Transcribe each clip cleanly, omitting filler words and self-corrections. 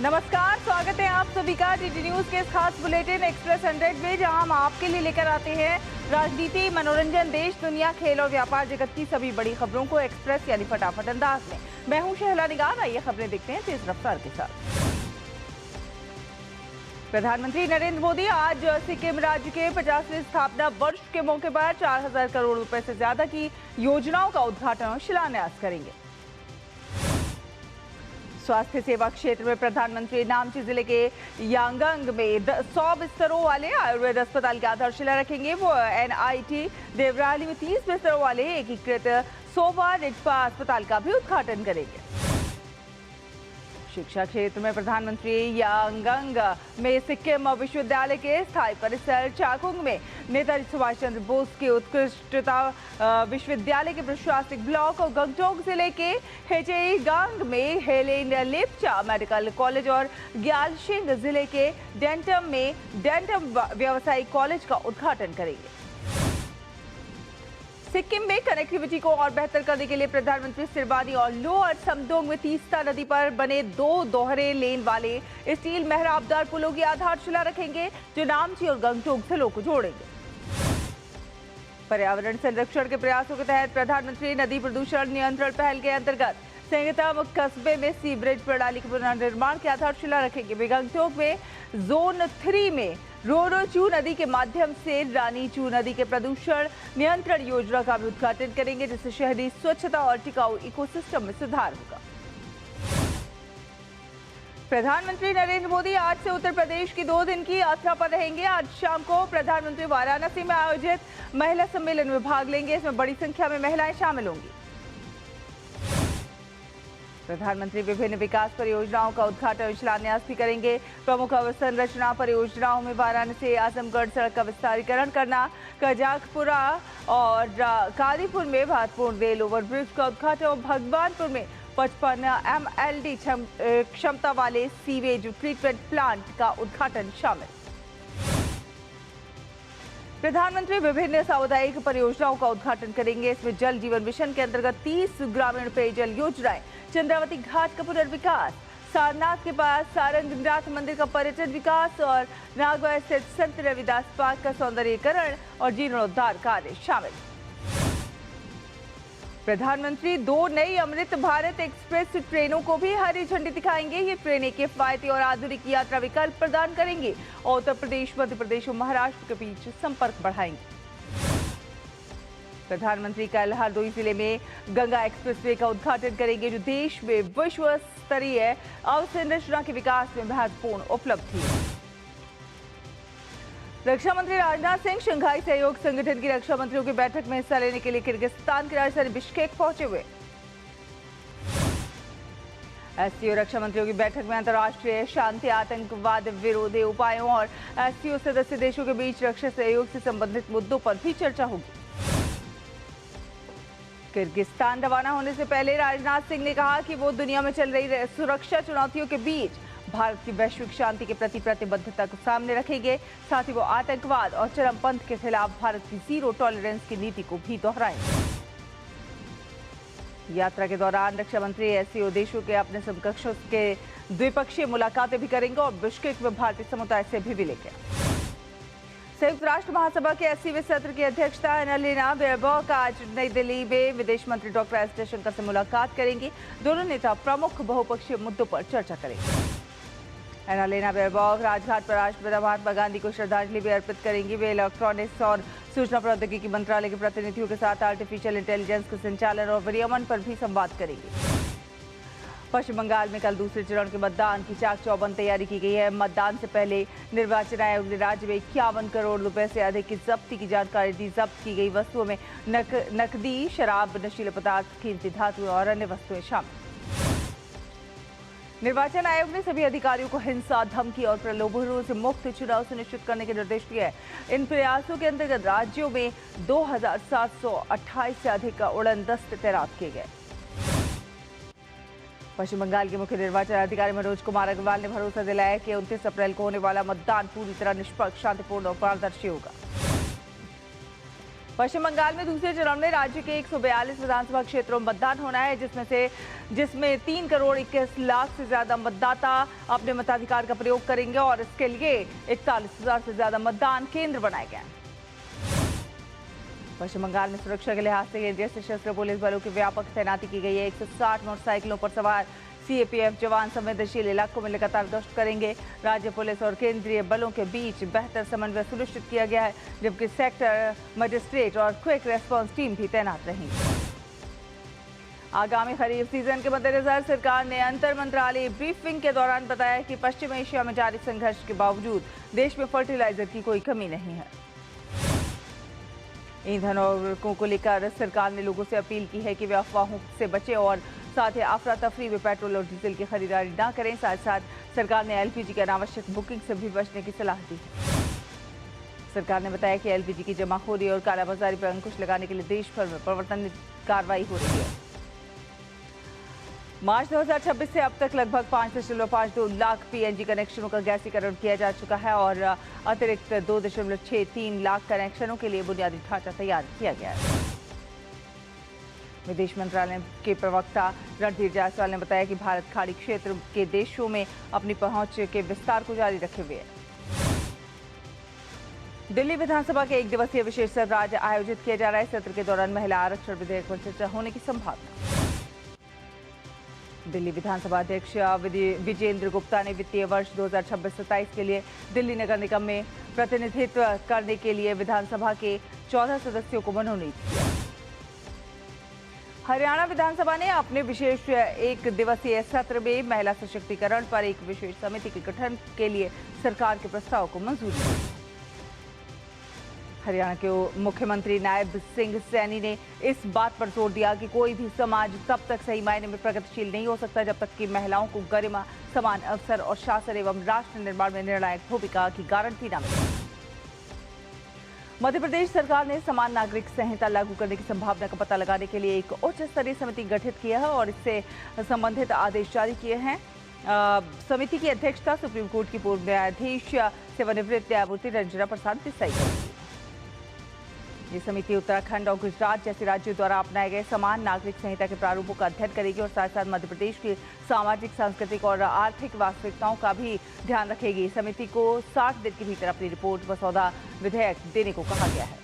नमस्कार, स्वागत है आप सभी का डीडी न्यूज के इस खास बुलेटिन एक्सप्रेस 100 में, जहां हम आपके लिए लेकर आते हैं राजनीति, मनोरंजन, देश, दुनिया, खेल और व्यापार जगत की सभी बड़ी खबरों को एक्सप्रेस यानी फटाफट अंदाज में। मैं हूं शहला निगार। आइए खबरें देखते हैं तेज रफ्तार के साथ। प्रधानमंत्री नरेंद्र मोदी आज सिक्किम राज्य के 50वें स्थापना वर्ष के मौके पर 4000 करोड़ रुपए से ज्यादा की योजनाओं का उद्घाटन और शिलान्यास करेंगे। स्वास्थ्य सेवा क्षेत्र में प्रधानमंत्री नामची जिले के यांगंग में 100 बिस्तरों वाले आयुर्वेद अस्पताल की आधारशिला रखेंगे। वो NIT देवराली में 30 बिस्तरों वाले एकीकृत सोवा रिटपा अस्पताल का भी उद्घाटन करेंगे। शिक्षा क्षेत्र में प्रधानमंत्री यांगंग में सिक्किम विश्वविद्यालय के स्थायी परिसर चाकुंग में नेताजी सुभाष चंद्र बोस के उत्कृष्टता विश्वविद्यालय के प्रशासनिक ब्लॉक और गंगटोक जिले के हेचेगांग में हेलेन लेप्चा मेडिकल कॉलेज और ग्यालशिंग जिले के डेंटम में डेंटम व्यावसायिक कॉलेज का उद्घाटन करेंगे। सिक्किम में कनेक्टिविटी को और बेहतर करने के लिए प्रधानमंत्री सिरबानी और लोअर समदोंग में तीस्ता नदी पर बने 2 दोहरे लेन वाले स्टील मेहराबदार पुलों की आधारशिला रखेंगे, जो नामची और गंगटोक जिलों को जोड़ेंगे। पर्यावरण संरक्षण के प्रयासों के तहत प्रधानमंत्री नदी प्रदूषण नियंत्रण पहल के अंतर्गत सेंगतम कस्बे में सीवरेज प्रणाली के पुनर्निर्माण की आधारशिला रखेंगे। वे गंगटोक में जोन 3 में रोरोचू नदी के माध्यम से रानीचू नदी के प्रदूषण नियंत्रण योजना का भी उद्घाटन करेंगे, जिससे शहरी स्वच्छता और टिकाऊ इकोसिस्टम में सुधार होगा। प्रधानमंत्री नरेंद्र मोदी आज से उत्तर प्रदेश की 2 दिन की यात्रा पर रहेंगे। आज शाम को प्रधानमंत्री वाराणसी में आयोजित महिला सम्मेलन में भाग लेंगे। इसमें बड़ी संख्या में महिलाएं शामिल होंगी। प्रधानमंत्री विभिन्न विकास परियोजनाओं का उद्घाटन और शिलान्यास भी करेंगे। प्रमुख अवसंरचना परियोजनाओं में वाराणसी आजमगढ़ सड़क का विस्तारीकरण करना, कजाकपुरा और कादीपुर में महत्वपूर्ण रेल ओवरब्रिज का उद्घाटन और भगवानपुर में 55 MLD क्षमता वाले सीवेज ट्रीटमेंट प्लांट का उद्घाटन शामिल। प्रधानमंत्री विभिन्न सामुदायिक परियोजनाओं का उद्घाटन करेंगे। इसमें जल जीवन मिशन के अंतर्गत 30 ग्रामीण पेयजल योजनाएं, चंद्रावती घाट का पुनर्विकास, सारनाथ के पास सारंगनाथ मंदिर का पर्यटन विकास और नागवा स्थित संत रविदास पार्क का सौंदर्यीकरण और जीर्णोद्धार कार्य शामिल। प्रधानमंत्री 2 नई अमृत भारत एक्सप्रेस ट्रेनों को भी हरी झंडी दिखाएंगे। ये ट्रेनें किफायती और आधुनिक यात्रा विकल्प प्रदान करेंगी और उत्तर प्रदेश, मध्य प्रदेश और महाराष्ट्र के बीच संपर्क बढ़ाएंगे। प्रधानमंत्री कल हरदोई जिले में गंगा एक्सप्रेसवे का उद्घाटन करेंगे, जो देश में विश्व स्तरीय अवसंरचना के विकास में महत्वपूर्ण उपलब्धि है। रक्षा मंत्री राजनाथ सिंह शंघाई सहयोग संगठन की रक्षा मंत्रियों की बैठक में हिस्सा लेने के लिए किर्गिस्तान की राजधानी बिश्केक पहुंचे हुए। SCO रक्षा मंत्रियों की बैठक में अंतर्राष्ट्रीय शांति, आतंकवाद विरोधी उपायों और SCO सदस्य देशों के बीच रक्षा सहयोग से संबंधित मुद्दों पर भी चर्चा होगी। किर्गिस्तान रवाना होने से पहले राजनाथ सिंह ने कहा कि वो दुनिया में चल रही सुरक्षा चुनौतियों के बीच भारत की वैश्विक शांति के प्रति प्रतिबद्धता को सामने रखेंगे। साथ ही वो आतंकवाद और चरमपंथ के खिलाफ भारत की जीरो टॉलरेंस की नीति को भी दोहराएंगे। यात्रा के दौरान रक्षा मंत्री SCO देशों के अपने समकक्षों के द्विपक्षीय मुलाकातें भी करेंगे और बिश्केक में भारतीय समुदाय से भी मिलेंगे। संयुक्त राष्ट्र महासभा के 80वें सत्र की अध्यक्षता एनालिना बेयरबॉक आज नई दिल्ली में विदेश मंत्री डॉक्टर एस जयशंकर से मुलाकात करेंगी। दोनों नेता प्रमुख बहुपक्षीय मुद्दों पर चर्चा करेंगे। एनालिना बेयरबॉक राजघाट पर राष्ट्रपिता महात्मा गांधी को श्रद्धांजलि भी अर्पित करेंगी। वे इलेक्ट्रॉनिक्स और सूचना प्रौद्योगिकी मंत्रालय के प्रतिनिधियों के साथ आर्टिफिशियल इंटेलिजेंस के संचालन और विनियमन पर भी संवाद करेंगी। पश्चिम बंगाल में कल दूसरे चरण के मतदान की चाक चौबंद तैयारी की गई है। मतदान से पहले निर्वाचन आयोग ने राज्य में 51 करोड़ रुपए से अधिक की जब्ती की जानकारी दी। जब्त की गई वस्तुओं में नकदी, शराब, नशीले पदार्थ, कीमती धातु और अन्य वस्तुएं शामिल। निर्वाचन आयोग ने सभी अधिकारियों को हिंसा, धमकी और प्रलोभनों से मुक्त चुनाव सुनिश्चित करने के निर्देश दिए हैं। इन प्रयासों के अंतर्गत राज्यों में 2728 से अधिक उड़न दस्ते तैनात किए गए। पश्चिम बंगाल के मुख्य निर्वाचन अधिकारी मनोज कुमार अग्रवाल ने भरोसा दिलाया कि 29 अप्रैल को होने वाला मतदान पूरी तरह निष्पक्ष, शांतिपूर्ण और पारदर्शी होगा। पश्चिम बंगाल में दूसरे चरण में राज्य के 142 विधानसभा क्षेत्रों में मतदान होना है, जिसमें 3,21,00,000 से ज्यादा मतदाता अपने मताधिकार का प्रयोग करेंगे और इसके लिए 41,000 से ज्यादा मतदान केंद्र बनाए गए हैं। पश्चिम बंगाल में सुरक्षा के लिहाज से केंद्रीय सशस्त्र पुलिस बलों की व्यापक तैनाती की गई है। 160 मोटरसाइकिलों पर सवार सीएपीएफ जवान संवेदनशील इलाकों में लगातार गश्त करेंगे। राज्य पुलिस और केंद्रीय बलों के बीच बेहतर समन्वय सुनिश्चित किया गया है, जबकि सेक्टर मजिस्ट्रेट और क्विक रेस्पॉन्स टीम भी तैनात रहेंगी। आगामी खरीफ सीजन के मद्देनजर सरकार ने अंतर मंत्रालय ब्रीफिंग के दौरान बताया कि पश्चिम एशिया में जारी संघर्ष के बावजूद देश में फर्टिलाइजर की कोई कमी नहीं है। ईंधन और उर्वरकों को लेकर सरकार ने लोगों से अपील की है कि वे अफवाहों से बचें और साथ ही अफरा तफरी में पेट्रोल और डीजल की खरीदारी न करें। साथ साथ सरकार ने एलपीजी की अनावश्यक बुकिंग से भी बचने की सलाह दी है। सरकार ने बताया कि एलपीजी की जमाखोरी और कालाबाजारी पर अंकुश लगाने के लिए देश भर में प्रवर्तन कार्रवाई हो रही है। मार्च 2026 से अब तक लगभग 5.52 लाख पीएनजी कनेक्शनों का गैसीकरण किया जा चुका है और अतिरिक्त 2.63 लाख कनेक्शनों के लिए बुनियादी ढांचा तैयार किया गया है। विदेश मंत्रालय के प्रवक्ता रणधीर जायसवाल ने बताया कि भारत खाड़ी क्षेत्र के देशों में अपनी पहुंच के विस्तार को जारी रखे हुए है। दिल्ली विधानसभा के 1 दिवसीय विशेष सत्र आज आयोजित किया जा रहा है। सत्र के दौरान महिला आरक्षण विधेयक पर चर्चा होने की संभावना। दिल्ली विधानसभा अध्यक्ष विजेंद्र गुप्ता ने वित्तीय वर्ष 2026-27 के लिए दिल्ली नगर निगम में प्रतिनिधित्व करने के लिए विधानसभा के 14 सदस्यों को मनोनीत किया। हरियाणा विधानसभा ने अपने विशेष 1 दिवसीय सत्र में महिला सशक्तिकरण पर एक विशेष समिति के गठन के लिए सरकार के प्रस्ताव को मंजूरी दी। हरियाणा के मुख्यमंत्री नायब सिंह सैनी ने इस बात पर जोर दिया कि कोई भी समाज तब तक सही मायने में प्रगतिशील नहीं हो सकता जब तक कि महिलाओं को गरिमा, समान अवसर और शासन एवं राष्ट्र निर्माण में निर्णायक भूमिका की गारंटी न मिले। मध्य प्रदेश सरकार ने समान नागरिक संहिता लागू करने की संभावना का पता लगाने के लिए एक उच्च स्तरीय समिति गठित की है और इससे संबंधित आदेश जारी किए हैं। समिति की अध्यक्षता सुप्रीम कोर्ट की पूर्व न्यायाधीश सेवानिवृत्त न्यायमूर्ति रंजना प्रसाद देसाई करेंगी। ये समिति उत्तराखंड और गुजरात जैसे राज्यों द्वारा अपनाए गए समान नागरिक संहिता के प्रारूपों का अध्ययन करेगी और साथ साथ मध्य प्रदेश की सामाजिक, सांस्कृतिक और आर्थिक वास्तविकताओं का भी ध्यान रखेगी। समिति को 60 दिन के भीतर अपनी रिपोर्ट मसौदा विधेयक देने को कहा गया है।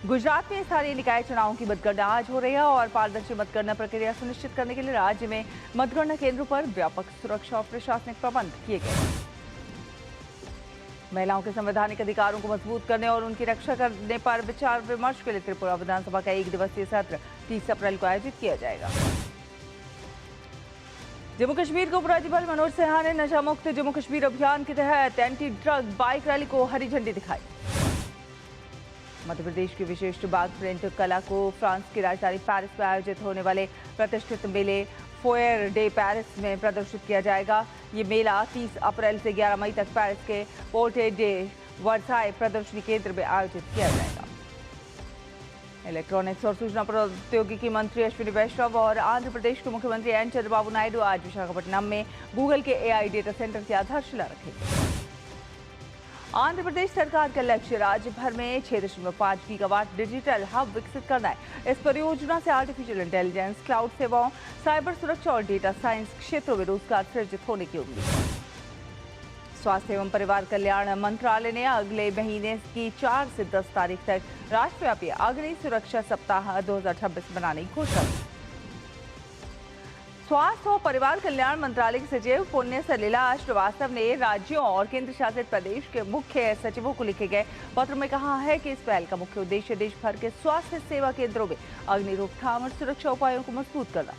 गुजरात में स्थानीय निकाय चुनावों की मतगणना आज हो रही है और पारदर्शी मतगणना प्रक्रिया सुनिश्चित करने के लिए राज्य में मतगणना केंद्रों पर व्यापक सुरक्षा और प्रशासनिक प्रबंध किए गए हैं। महिलाओं के संवैधानिक अधिकारों को मजबूत करने और उनकी रक्षा करने पर विचार विमर्श के लिए त्रिपुरा विधानसभा का 1 दिवसीय सत्र 30 अप्रैल को आयोजित किया जाएगा। जम्मू कश्मीर के उपराज्यपाल मनोज सिन्हा ने नशा मुक्त जम्मू कश्मीर अभियान के तहत एंटी ड्रग बाइक रैली को हरी झंडी दिखाई। मध्य प्रदेश की विशिष्ट बाग प्रिंट कला को फ्रांस की राजधानी पेरिस में आयोजित होने वाले प्रतिष्ठित मेले फोयर डे पेरिस में प्रदर्शित किया जाएगा। ये मेला 30 अप्रैल से 11 मई तक पेरिस के पोर्टे डे वर्साई प्रदर्शनी केंद्र में आयोजित किया जाएगा। इलेक्ट्रॉनिक्स और सूचना प्रौद्योगिकी मंत्री अश्विनी वैष्णव और आंध्र प्रदेश के मुख्यमंत्री एन चंद्रबाबू नायडू आज विशाखापट्टनम में गूगल के एआई डेटा सेंटर की आधारशिला रखेंगे। आंध्र प्रदेश सरकार का लक्ष्य राज्य भर में 6.5 गीगावाट डिजिटल हब विकसित करना है। इस परियोजना से आर्टिफिशियल इंटेलिजेंस, क्लाउड सेवाओं, साइबर सुरक्षा और डेटा साइंस क्षेत्रों में रोजगार सृजित होने की उम्मीद है। स्वास्थ्य एवं परिवार कल्याण मंत्रालय ने अगले महीने की 4 से 10 तारीख तक राष्ट्रव्यापी अग्नि सुरक्षा सप्ताह 2026 मनाने की घोषणा की। स्वास्थ्य और परिवार कल्याण मंत्रालय के सचिव पुण्य सलिला श्रीवास्तव ने राज्यों और केंद्र शासित प्रदेश के मुख्य सचिवों को लिखे गए पत्र में कहा है कि इस पहल का मुख्य उद्देश्य देश भर के स्वास्थ्य सेवा केंद्रों में अग्नि रोकथाम और सुरक्षा उपायों को मजबूत करना।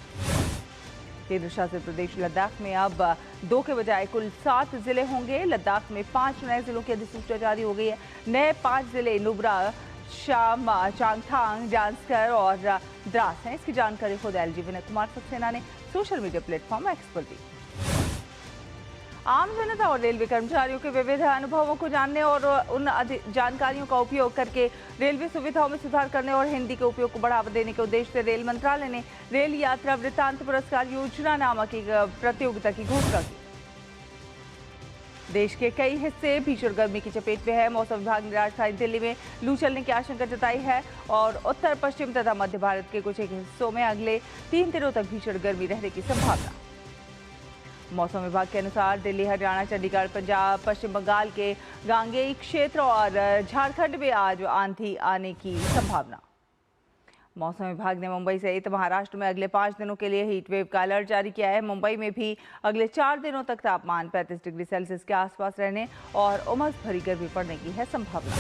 केंद्र शासित प्रदेश लद्दाख में अब 2 के बजाय कुल 7 जिले होंगे। लद्दाख में 5 नए जिलों की अधिसूचना जारी हो गई है। नए 5 जिले नुब्रा, शाम, चांगथांग, जांस्कर और द्रास हैं। इसकी जानकारी खुद एलजी विनय कुमार सक्सेना ने सोशल मीडिया प्लेटफॉर्म एक्स पर दी। आम जनता और रेलवे कर्मचारियों के विविध अनुभवों को जानने और उन जानकारियों का उपयोग करके रेलवे सुविधाओं में सुधार करने और हिंदी के उपयोग को बढ़ावा देने के उद्देश्य से रेल मंत्रालय ने रेल यात्रा वृत्तांत पुरस्कार योजना नामक एक प्रतियोगिता की घोषणा की। देश के कई हिस्से भीषण गर्मी की चपेट में है। मौसम विभाग ने राजधानी दिल्ली में लू चलने की आशंका जताई है और उत्तर पश्चिम तथा मध्य भारत के कुछ एक हिस्सों में अगले 3 दिनों तक भीषण गर्मी रहने की संभावना। मौसम विभाग के अनुसार दिल्ली, हरियाणा, चंडीगढ़, पंजाब, पश्चिम बंगाल के गांगेय क्षेत्र और झारखंड में आज आंधी आने की संभावना। मौसम विभाग ने मुंबई सहित महाराष्ट्र में अगले 5 दिनों के लिए हीट वेव का अलर्ट जारी किया है। मुंबई में भी अगले 4 दिनों तक तापमान 35 डिग्री सेल्सियस के आसपास रहने और उमस भरी गर्मी पड़ने की है संभावना।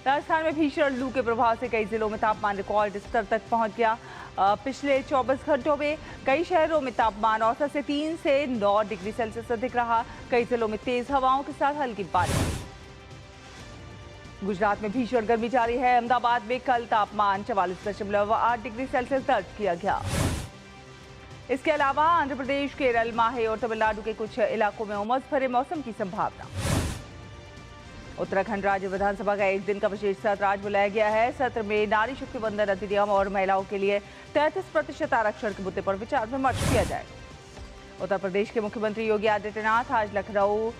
राजस्थान में भीषण लू के प्रभाव से कई जिलों में तापमान रिकॉर्ड स्तर तक पहुंच गया। पिछले 24 घंटों में कई शहरों में तापमान औसत से 3 से 9 डिग्री सेल्सियस अधिक रहा। कई जिलों में तेज हवाओं के साथ हल्की बारिश। गुजरात में भीषण गर्मी जारी है। अहमदाबाद में कल तापमान 44.8 डिग्री सेल्सियस दर्ज किया गया। इसके अलावा आंध्र प्रदेश, केरल, माहे और तमिलनाडु के कुछ इलाकों में उमस भरे मौसम की संभावना। उत्तराखंड राज्य विधानसभा का एक दिन का विशेष सत्र आज बुलाया गया है। सत्र में नारी शक्ति वंदन अधिनियम और महिलाओं के लिए 33% आरक्षण के मुद्दे पर विचार विमर्श किया जाए। उत्तर प्रदेश के मुख्यमंत्री योगी आदित्यनाथ आज लखनऊ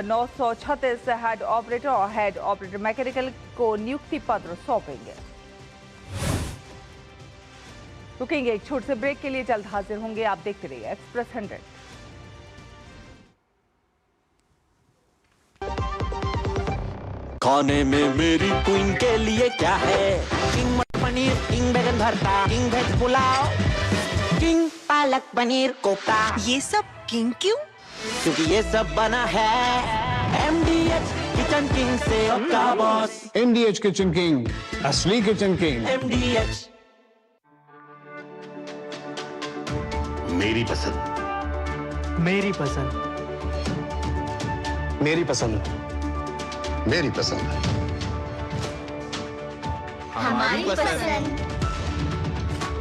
936 हेड ऑपरेटर और हेड ऑपरेटर मैकेनिकल को नियुक्ति पत्र सौंपेंगे। रुकेंगे एक छोटे से ब्रेक के लिए, जल्द हाजिर होंगे। आप देखते रहिए एक्सप्रेस 100। खाने में मेरी क्वीन के लिए क्या है? किंग मटर पनीर, किंग बैगन भरता, king veg pulao, king palak paneer kofta. ये सब किंग क्यों? क्योंकि ये सब बना है MDH किचन किंग से आपका बॉस। MDH किचन किंग, असली किचन किंग। MDH। मेरी पसंद, मेरी पसंद, मेरी पसंद, मेरी पसंद, हमारी पसंद,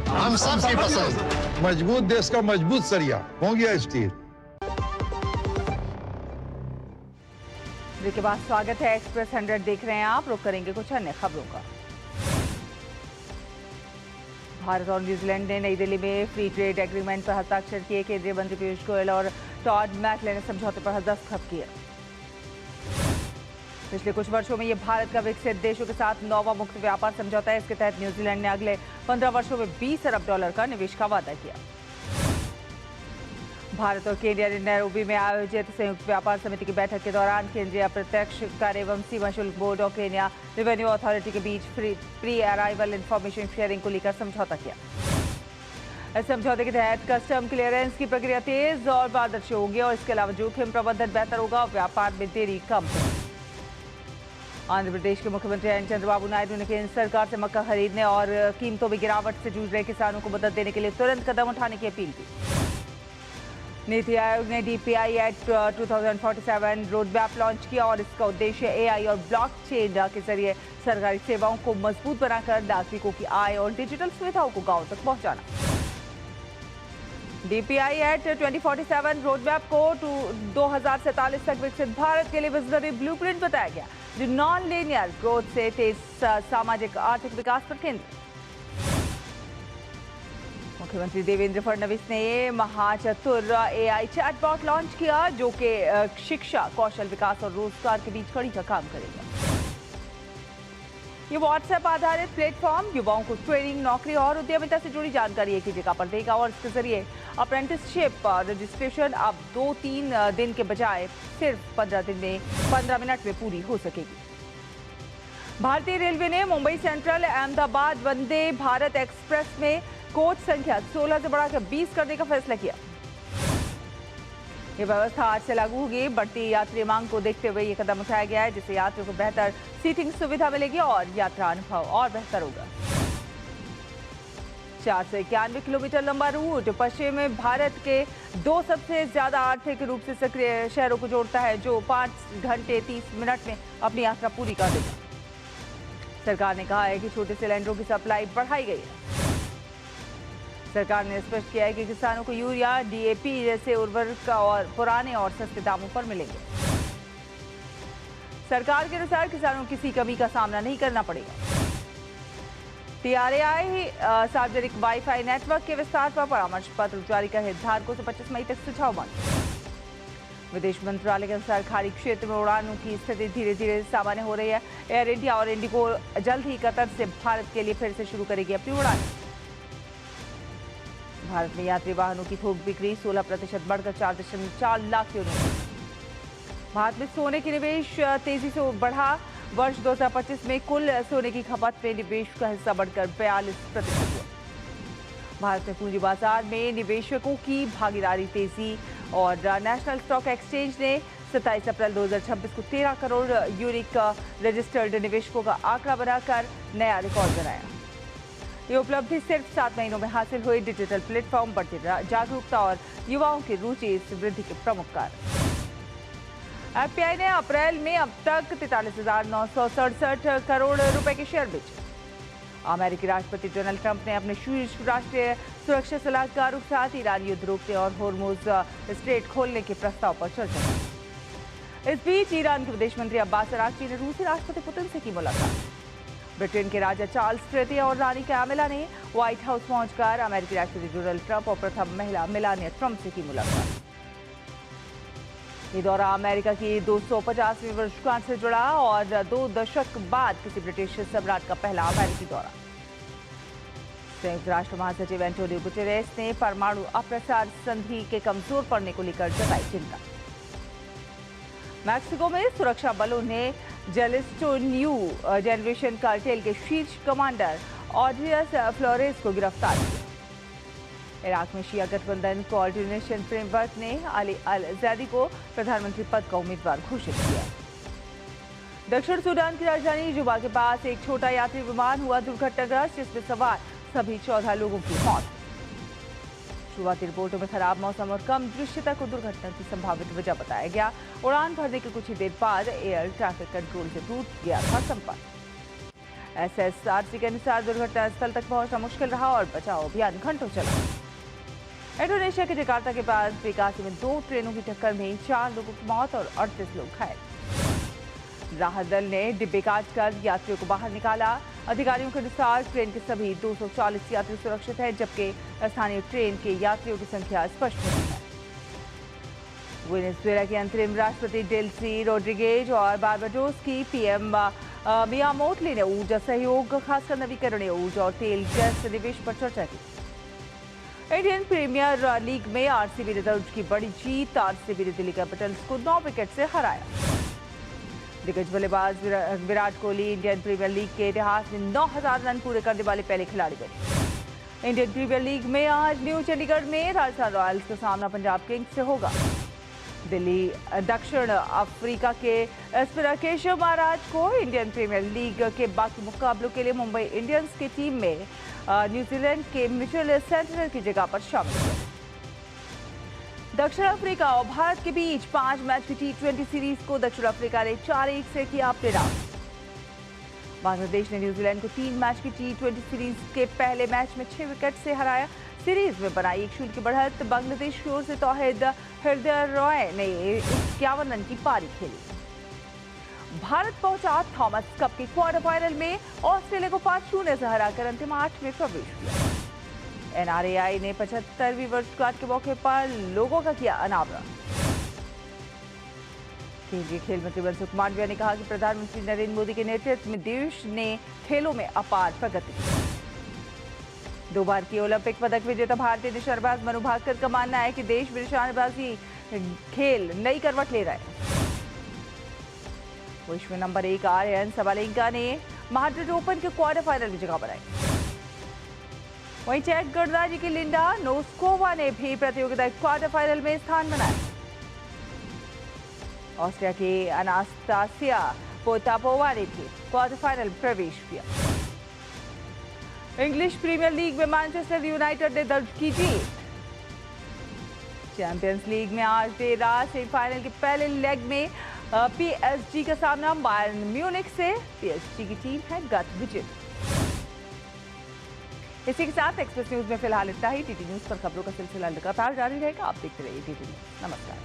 हम सबकी पसंद। मजबूत देश का मजबूत सरिया हो गया स्टील। के बाद स्वागत है एक्सप्रेस 100 देख रहे हैं आप। रुक करेंगे कुछ अन्य खबरों का। भारत और न्यूजीलैंड ने नई दिल्ली में फ्री ट्रेड एग्रीमेंट पर हस्ताक्षर किए। केंद्रीय मंत्री पीयूष गोयल और टॉड मैकले ने समझौते पर दस्तखत किए। पिछले कुछ वर्षों में ये भारत का विकसित देशों के साथ 9वां मुक्त व्यापार समझौता है। इसके तहत न्यूजीलैंड ने अगले 15 वर्षों में $20 अरब का निवेश का वादा किया। भारत और केन्या ने नैरोबी में आयोजित संयुक्त व्यापार समिति की बैठक के दौरान केंद्रीय अप्रत्यक्ष कर एवं सीमा शुल्क बोर्ड और केन्या रेवेन्यू अथॉरिटी के बीच प्री अराइवल इंफॉर्मेशन शेयरिंग को लेकर समझौता किया। इस समझौते के तहत कस्टम क्लियरेंस की प्रक्रिया तेज और पारदर्शी होगी और इसके अलावा जोखिम प्रबंधन बेहतर होगा और व्यापार में देरी कम होगी। आंध्र प्रदेश के मुख्यमंत्री एन चंद्रबाबू नायडू ने केंद्र सरकार से मक्का खरीदने और कीमतों में गिरावट से जूझ रहे किसानों को मदद देने के लिए तुरंत कदम उठाने की अपील की। नीति आयोग ने DPI Act 2047 road map launch किया और इसका उद्देश्य AI और ब्लॉकचेन के जरिए सरकारी सेवाओं को मजबूत बनाकर नागरिकों की आय और डिजिटल सुविधाओं को गांव तक पहुंचाना। DPI Act 2047 रोड मैप को 2047 तक विकसित भारत के लिए विजनरी ब्लूप्रिंट बताया गया, जो नॉन लीनियर ग्रोथ से तेज सामाजिक आर्थिक विकास पर केंद्रित। मुख्यमंत्री देवेंद्र फडणवीस ने महाचतुर AI चैटबॉट लॉन्च किया, जो कि शिक्षा, कौशल विकास और रोजगार के बीच कड़ी का काम करेगा। ये व्हाट्सएप आधारित प्लेटफॉर्म युवाओं को ट्रेनिंग, नौकरी और उद्यमिता से जुड़ी जानकारी एक ही जगह पर देगा और इसके जरिए अप्रेंटिसशिप रजिस्ट्रेशन अब 2-3 दिन के बजाय सिर्फ 15 मिनट में पूरी हो सकेगी। भारतीय रेलवे ने मुंबई सेंट्रल अहमदाबाद वंदे भारत एक्सप्रेस में कोच संख्या 16 से बढ़ाकर 20 करने का फैसला किया। ये व्यवस्था आज से लागू होगी। बढ़ती यात्री मांग को देखते हुए ये कदम उठाया गया है, जिससे यात्रियों को बेहतर सीटिंग सुविधा मिलेगी और यात्रा अनुभव और बेहतर होगा। 491 किलोमीटर लंबा रूट पश्चिम भारत के 2 सबसे ज्यादा आर्थिक रूप से सक्रिय शहरों को जोड़ता है, जो 5 घंटे 30 मिनट में अपनी यात्रा पूरी कर देगा। सरकार ने कहा है कि छोटे सिलेंडरों की सप्लाई बढ़ाई गई है। सरकार ने स्पष्ट किया है कि किसानों को यूरिया, DAP जैसे उर्वरक और पुराने और सस्ते दामों पर मिलेंगे। सरकार के अनुसार किसानों को किसी कमी का सामना नहीं करना पड़ेगा। TRAI सार्वजनिक वाईफाई नेटवर्क के विस्तार पर परामर्श पत्र जारी कर हितधारकों से 25 मई तक सुझाव मांगे। विदेश मंत्रालय के अनुसार खाड़ी क्षेत्र में उड़ानों की स्थिति धीरे धीरे सामान्य हो रही है। एयर इंडिया और इंडिगो जल्द ही कतर से भारत के लिए फिर से शुरू करेगी अपनी उड़ान। भारत में यात्री वाहनों की थोक बिक्री 16% बढ़कर 4.4 लाख यूनिट। भारत में सोने की निवेश तेजी से बढ़ा। वर्ष 2025 में कुल सोने की खपत में निवेश का हिस्सा बढ़कर 42% हुआ। भारत में पूंजी बाजार में निवेशकों की भागीदारी तेजी और नेशनल स्टॉक एक्सचेंज ने 27 अप्रैल 2026 को 13 करोड़ यूनिक रजिस्टर्ड निवेशकों का आंकड़ा बनाकर नया रिकॉर्ड बनाया। ये उपलब्धि सिर्फ 7 महीनों में हासिल हुई। डिजिटल प्लेटफॉर्म, बढ़ती जागरूकता और युवाओं की रुचि इस वृद्धि के प्रमुख कारण। एफपीआई ने अप्रैल में अब तक 43,967 करोड़ रुपए के शेयर बेचे। अमेरिकी राष्ट्रपति डोनाल्ड ट्रंप ने अपने शीर्ष राष्ट्रीय सुरक्षा सलाहकारों के साथ ईरान युद्ध रोकने और होर्मुज स्ट्रेट खोलने के प्रस्ताव पर चर्चा की। इस बीच ईरान के विदेश मंत्री अब्बास अराक्ची ने रूसी राष्ट्रपति पुतिन से की मुलाकात। ब्रिटेन के राजा चार्ल्स तृतीय और रानी कैमिला ने व्हाइट हाउस पहुंचकर अमेरिकी राष्ट्रपति डोनाल्ड ट्रंप और प्रथम महिला मेलानिया ट्रंप से की मुलाकात। ये दौरा अमेरिका की 250वीं वर्षगांठ से जुड़ा और 2 दशक बाद किसी ब्रिटिश सम्राट का पहला अमेरिकी दौरा। संयुक्त राष्ट्र महासचिव एंटोनियो गुटेरेस ने परमाणु अप्रसार संधि के कमजोर पड़ने को लेकर जताई चिंता। मैक्सिको में सुरक्षा बलों ने जेलिस्टो न्यू जनरेशन कार्टेल के शीर्ष कमांडर ऑड्रियस फ्लोरेस को गिरफ्तार किया। इराक में शिया गठबंधन कोऑर्डिनेशन फ्रेमवर्क ने अली अल जैदी को प्रधानमंत्री पद का उम्मीदवार घोषित किया। दक्षिण सूडान की राजधानी जुबा के पास एक छोटा यात्री विमान हुआ दुर्घटनाग्रस्त, जिसमें सवार सभी 14 लोगों की मौत। शुरुआती रिपोर्टों में खराब मौसम और कम दृश्यता को दुर्घटना की संभावित वजह बताया गया। उड़ान भरने के कुछ ही देर बाद एयर ट्रैफिक कंट्रोल से टूट गया था संपर्क। एसएसआरसी के अनुसार दुर्घटना स्थल तक पहुंचना मुश्किल रहा और बचाव अभियान घंटों चला। इंडोनेशिया के जकार्ता के पास बेकासी में 2 ट्रेनों की टक्कर में 4 लोगों की मौत और 38 लोग घायल। राहत दल ने डिब्बे काटकर यात्रियों को बाहर निकाला। अधिकारियों के अनुसार ट्रेन के सभी 240 यात्री सुरक्षित हैं, जबकि स्थानीय ट्रेन के यात्रियों की संख्या स्पष्ट नहीं है। वेनेजुएला के अंतरिम राष्ट्रपति डेल्सी रोड्रिगेज और बारबाडोस की पीएम मिया मोटली ने ऊर्जा सहयोग, खासकर नवीकरणीय ऊर्जा और तेल गैस निवेश पर चर्चा की। इंडियन प्रीमियर लीग में आरसीबी ने दर्ज की बड़ी जीत। आरसीबी ने दिल्ली कैपिटल्स को 9 विकेट से हराया। दिग्गज बल्लेबाज Virat Kohli Indian Premier League के इतिहास में 9,000 रन पूरे करने वाले पहले खिलाड़ी बने। इंडियन प्रीमियर लीग में आज न्यू चंडीगढ़ में राजस्थान रॉयल्स का सामना पंजाब किंग्स से होगा। दिल्ली दक्षिण अफ्रीका के एस्पिरा केशव महाराज को इंडियन प्रीमियर लीग के बाकी मुकाबलों के लिए मुंबई इंडियंस की टीम में न्यूजीलैंड के मिचेल सेंटनर की जगह पर शामिल है। दक्षिण अफ्रीका और भारत के बीच 5 मैच की T20 सीरीज को दक्षिण अफ्रीका ने 4-1 से किया अपने नाम। बांग्लादेश ने न्यूजीलैंड को 3 मैच की T20 सीरीज के पहले मैच में 6 विकेट से हराया। सीरीज में बनाई 1-0 की बढ़त बांग्लादेश की ओर से तौहीद हृदय रॉय ने 51 रन की पारी खेली। भारत पहुंचा थॉमस कप के क्वार्टर फाइनल में ऑस्ट्रेलिया को 5-0 से हराकर अंतिम 8 में प्रवेश किया। एनआरएआई ने 75वीं वर्षगांठ के मौके पर लोगों का किया अनावरण। केंद्रीय खेल मंत्री मनसुख मांडविया ने कहा कि प्रधानमंत्री नरेंद्र मोदी के नेतृत्व में देश ने खेलों में अपार प्रगति की। 2 बार की ओलंपिक पदक विजेता भारतीय निशानेबाज मनु भाकर का मानना है कि देश में निशानेबाजी खेल नई करवट ले रहा है। विश्व नंबर 1 आर्यन सबालेंका ने मैड्रिड ओपन के क्वार्टर फाइनल में जगह बनाई। वहीं चेक गणराज्य की लिंडा नोस्कोवा ने भी प्रतियोगिता के क्वार्टर फाइनल में स्थान बनाया। ऑस्ट्रिया की अनास्तासिया पोतापोवा ने भी क्वार्टर फाइनल में प्रवेश किया। इंग्लिश प्रीमियर लीग में मैनचेस्टर यूनाइटेड ने दर्ज की जीत। चैंपियंस लीग में आज देर रात सेमीफाइनल के पहले लेग में पीएसजी का सामना बायर्न म्यूनिख से। पीएसजी की टीम है गत विजेता। इसी के साथ एक्सप्रेस न्यूज में फिलहाल इतना ही। टीटी न्यूज पर खबरों का सिलसिला लगातार जारी रहेगा। आप देखते रहिए टीटी न्यूज। नमस्कार।